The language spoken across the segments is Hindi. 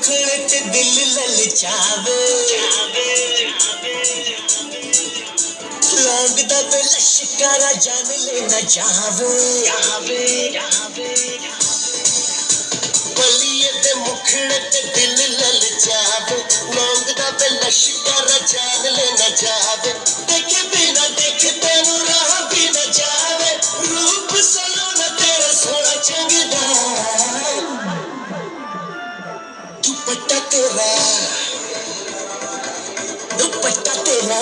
मुखड़े च दिल ललचावे लौंगदा पे लश्कारा जान लेना चाहवे बलिए ते मुखड़े च दिल ललचावे लौंगदा पे लश्कारा जान लेना चाहवे देखे बिना देखे तेनू राह भी न जावे रूप सलोना तेरा सोना चंगदा दुपट्टा तेरा दुपट्टा तेरा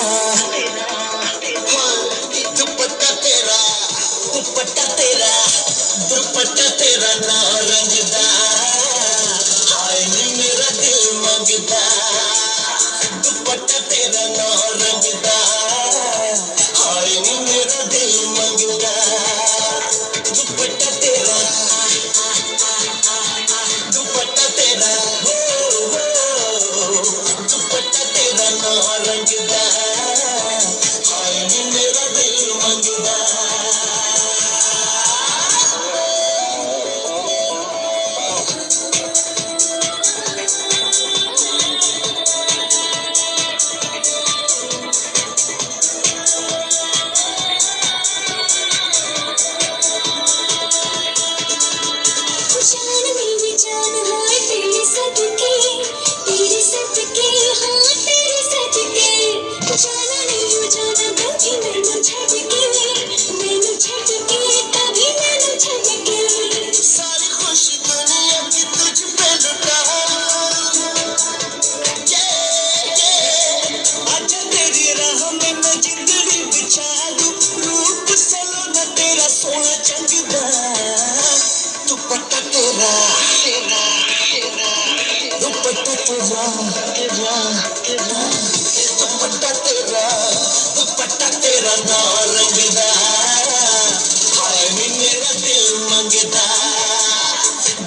दुपट्टा तेरा दुपट्टा तेरा ना रंगदा हाय नी मेरा दिल मंगदा दुपट्टा तेरा ना रंगदा हाय नी मेरा दिल मंगदा दुपट्टा तेरा दुपट्टा तेरा दुपट्टा तेरा ना रंगदा हाय नी मेरा दिल मंगदा दुपट्टा तेरा दुपट्टा तेरा दुपट्टा तेरा दुपट्टा तेरा ना रंगदा हाय नी मेरा दिल मंगदा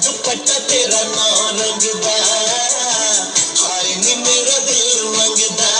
दुपट्टा तेरा ना रंगदा हाय नी मेरा दिल मंगदा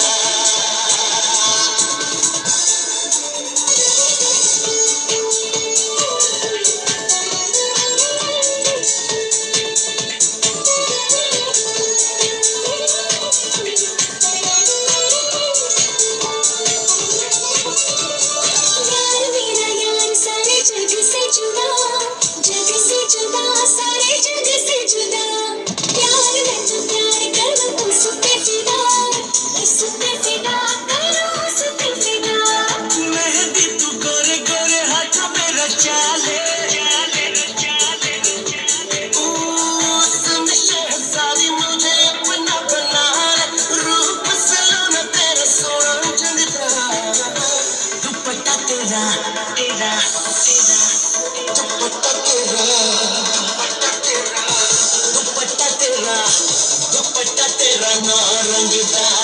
दुपट्टा तेरा ना रंगदा